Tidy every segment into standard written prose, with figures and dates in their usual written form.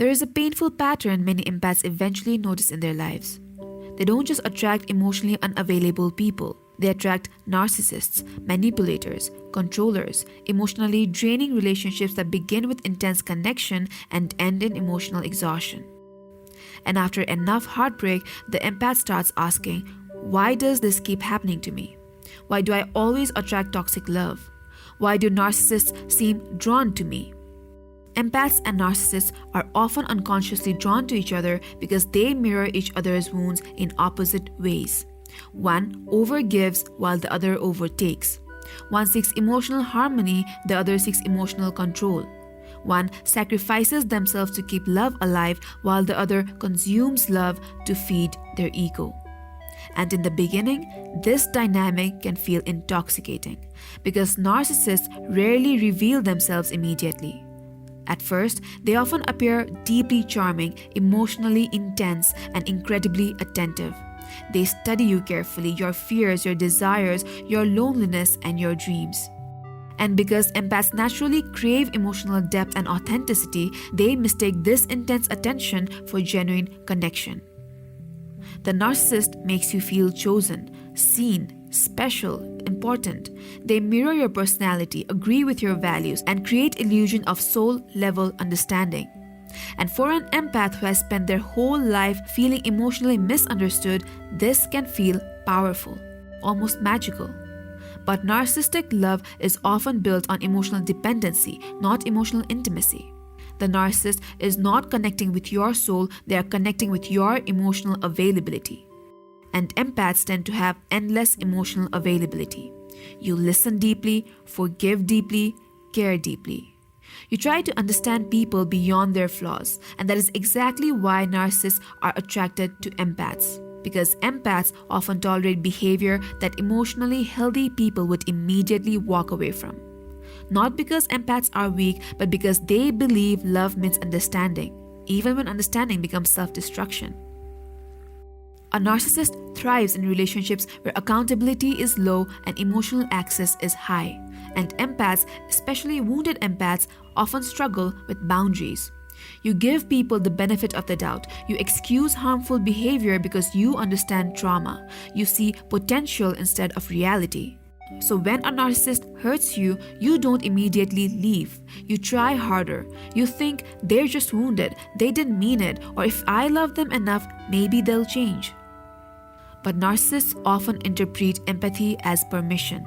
There is a painful pattern many empaths eventually notice in their lives. They don't just attract emotionally unavailable people. They attract narcissists, manipulators, controllers, emotionally draining relationships that begin with intense connection and end in emotional exhaustion. And after enough heartbreak, the empath starts asking, why does this keep happening to me? Why do I always attract toxic love? Why do narcissists seem drawn to me? Empaths and narcissists are often unconsciously drawn to each other because they mirror each other's wounds in opposite ways. One overgives while the other overtakes. One seeks emotional harmony, the other seeks emotional control. One sacrifices themselves to keep love alive while the other consumes love to feed their ego. And in the beginning, this dynamic can feel intoxicating because narcissists rarely reveal themselves immediately. At first, they often appear deeply charming, emotionally intense, and incredibly attentive. They study you carefully, your fears, your desires, your loneliness, and your dreams. And because empaths naturally crave emotional depth and authenticity, they mistake this intense attention for genuine connection. The narcissist makes you feel chosen, seen, special, important. They mirror your personality, agree with your values, and create illusion of soul-level understanding. And for an empath who has spent their whole life feeling emotionally misunderstood, this can feel powerful, almost magical. But narcissistic love is often built on emotional dependency, not emotional intimacy. The narcissist is not connecting with your soul, they are connecting with your emotional availability. And empaths tend to have endless emotional availability. You listen deeply, forgive deeply, care deeply. You try to understand people beyond their flaws, and that is exactly why narcissists are attracted to empaths. Because empaths often tolerate behavior that emotionally healthy people would immediately walk away from. Not because empaths are weak, but because they believe love means understanding, even when understanding becomes self-destruction. A narcissist thrives in relationships where accountability is low and emotional access is high. And empaths, especially wounded empaths, often struggle with boundaries. You give people the benefit of the doubt. You excuse harmful behavior because you understand trauma. You see potential instead of reality. So when a narcissist hurts you, you don't immediately leave. You try harder. You think they're just wounded, they didn't mean it, or if I love them enough, maybe they'll change. But narcissists often interpret empathy as permission.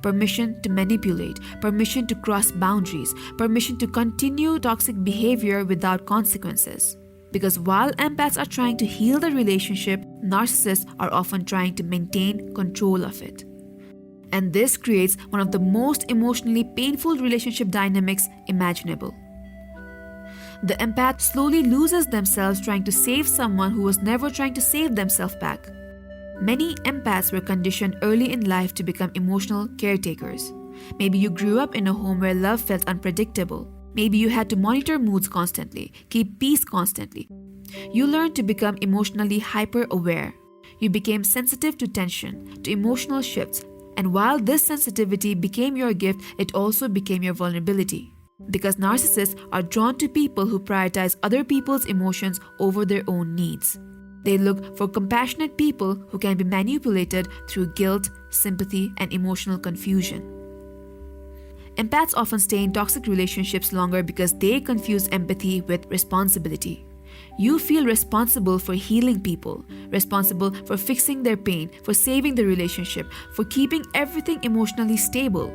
Permission to manipulate, permission to cross boundaries, permission to continue toxic behavior without consequences. Because while empaths are trying to heal the relationship, narcissists are often trying to maintain control of it. And this creates one of the most emotionally painful relationship dynamics imaginable. The empath slowly loses themselves trying to save someone who was never trying to save themselves back. Many empaths were conditioned early in life to become emotional caretakers. Maybe you grew up in a home where love felt unpredictable. Maybe you had to monitor moods constantly, keep peace constantly. You learned to become emotionally hyper-aware. You became sensitive to tension, to emotional shifts, and while this sensitivity became your gift, it also became your vulnerability. Because narcissists are drawn to people who prioritize other people's emotions over their own needs. They look for compassionate people who can be manipulated through guilt, sympathy, and emotional confusion. Empaths often stay in toxic relationships longer because they confuse empathy with responsibility. You feel responsible for healing people, responsible for fixing their pain, for saving the relationship, for keeping everything emotionally stable.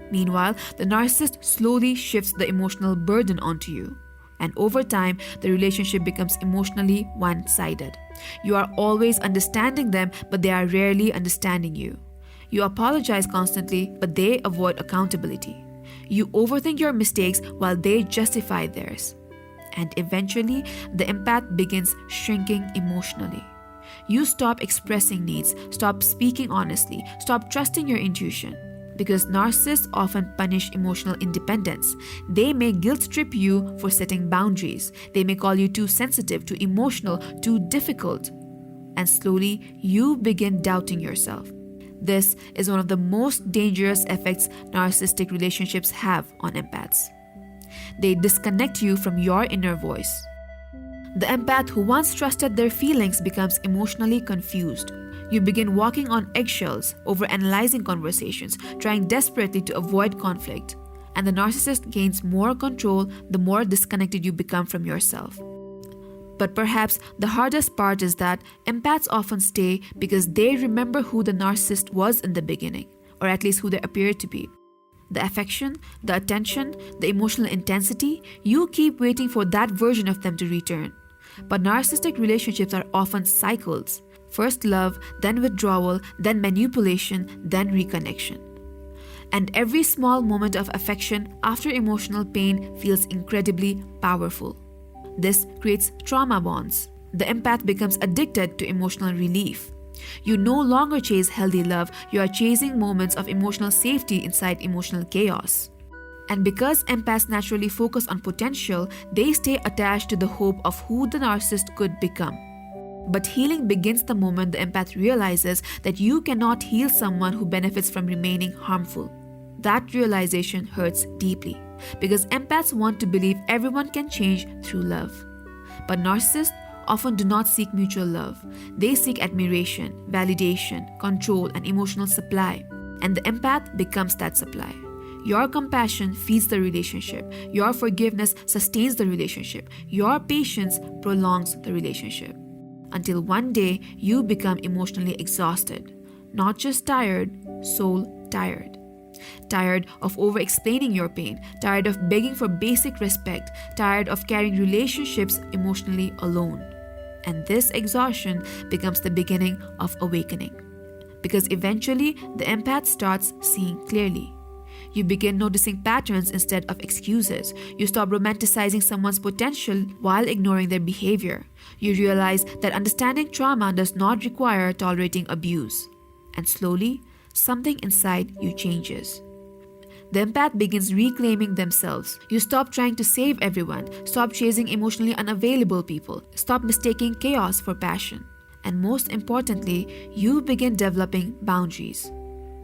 Meanwhile, the narcissist slowly shifts the emotional burden onto you. And over time, the relationship becomes emotionally one-sided. You are always understanding them, but they are rarely understanding you. You apologize constantly, but they avoid accountability. You overthink your mistakes while they justify theirs. And eventually, the empath begins shrinking emotionally. You stop expressing needs, stop speaking honestly, stop trusting your intuition. Because narcissists often punish emotional independence. They may guilt trip you for setting boundaries. They may call you too sensitive, too emotional, too difficult. And slowly, you begin doubting yourself. This is one of the most dangerous effects narcissistic relationships have on empaths. They disconnect you from your inner voice. The empath who once trusted their feelings becomes emotionally confused. You begin walking on eggshells, overanalyzing conversations, trying desperately to avoid conflict. And the narcissist gains more control the more disconnected you become from yourself. But perhaps the hardest part is that empaths often stay because they remember who the narcissist was in the beginning, or at least who they appeared to be. The affection, the attention, the emotional intensity, you keep waiting for that version of them to return. But narcissistic relationships are often cycles. First love, then withdrawal, then manipulation, then reconnection. And every small moment of affection after emotional pain feels incredibly powerful. This creates trauma bonds. The empath becomes addicted to emotional relief. You no longer chase healthy love, you are chasing moments of emotional safety inside emotional chaos. And because empaths naturally focus on potential, they stay attached to the hope of who the narcissist could become. But healing begins the moment the empath realizes that you cannot heal someone who benefits from remaining harmful. That realization hurts deeply, because empaths want to believe everyone can change through love. But narcissists often do not seek mutual love. They seek admiration, validation, control, and emotional supply. And the empath becomes that supply. Your compassion feeds the relationship. Your forgiveness sustains the relationship. Your patience prolongs the relationship. Until one day you become emotionally exhausted. Not just tired, soul tired. Tired of over-explaining your pain, tired of begging for basic respect, tired of carrying relationships emotionally alone. And this exhaustion becomes the beginning of awakening. Because eventually, the empath starts seeing clearly. You begin noticing patterns instead of excuses. You stop romanticizing someone's potential while ignoring their behavior. You realize that understanding trauma does not require tolerating abuse. And slowly, something inside you changes. The empath begins reclaiming themselves. You stop trying to save everyone, stop chasing emotionally unavailable people, stop mistaking chaos for passion. And most importantly, you begin developing boundaries.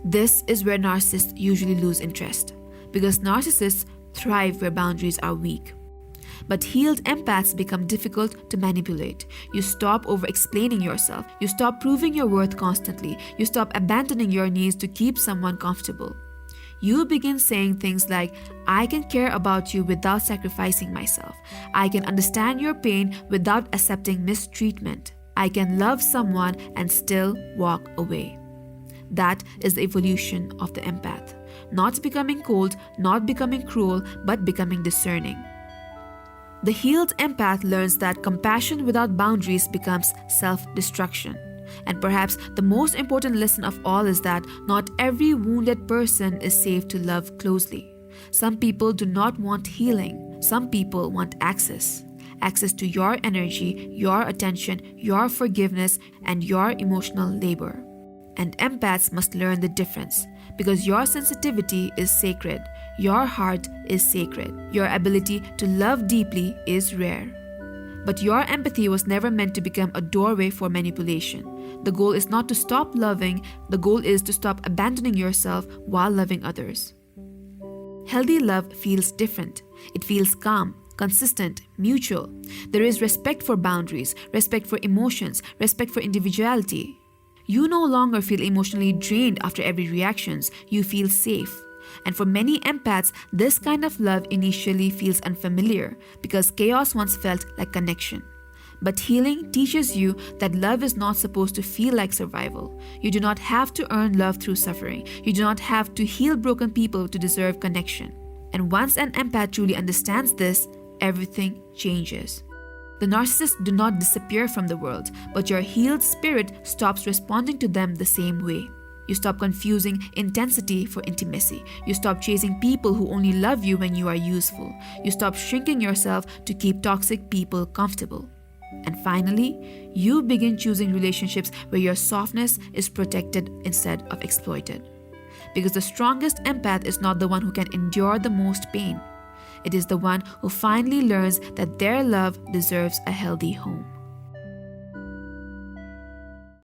This is where narcissists usually lose interest, because narcissists thrive where boundaries are weak. But healed empaths become difficult to manipulate. You stop over-explaining yourself. You stop proving your worth constantly. You stop abandoning your needs to keep someone comfortable. You begin saying things like, I can care about you without sacrificing myself. I can understand your pain without accepting mistreatment. I can love someone and still walk away. That is the evolution of the empath. Not becoming cold, not becoming cruel, but becoming discerning. The healed empath learns that compassion without boundaries becomes self-destruction. And perhaps the most important lesson of all is that not every wounded person is safe to love closely. Some people do not want healing. Some people want access. Access to your energy, your attention, your forgiveness, and your emotional labor. And empaths must learn the difference, because your sensitivity is sacred, your heart is sacred, your ability to love deeply is rare. But your empathy was never meant to become a doorway for manipulation. The goal is not to stop loving, the goal is to stop abandoning yourself while loving others. Healthy love feels different. It feels calm, consistent, mutual. There is respect for boundaries, respect for emotions, respect for individuality. You no longer feel emotionally drained after every reaction. You feel safe. And for many empaths, this kind of love initially feels unfamiliar because chaos once felt like connection. But healing teaches you that love is not supposed to feel like survival. You do not have to earn love through suffering. You do not have to heal broken people to deserve connection. And once an empath truly understands this, everything changes. The narcissists do not disappear from the world, but your healed spirit stops responding to them the same way. You stop confusing intensity for intimacy. You stop chasing people who only love you when you are useful. You stop shrinking yourself to keep toxic people comfortable. And finally, you begin choosing relationships where your softness is protected instead of exploited. Because the strongest empath is not the one who can endure the most pain. It is the one who finally learns that their love deserves a healthy home.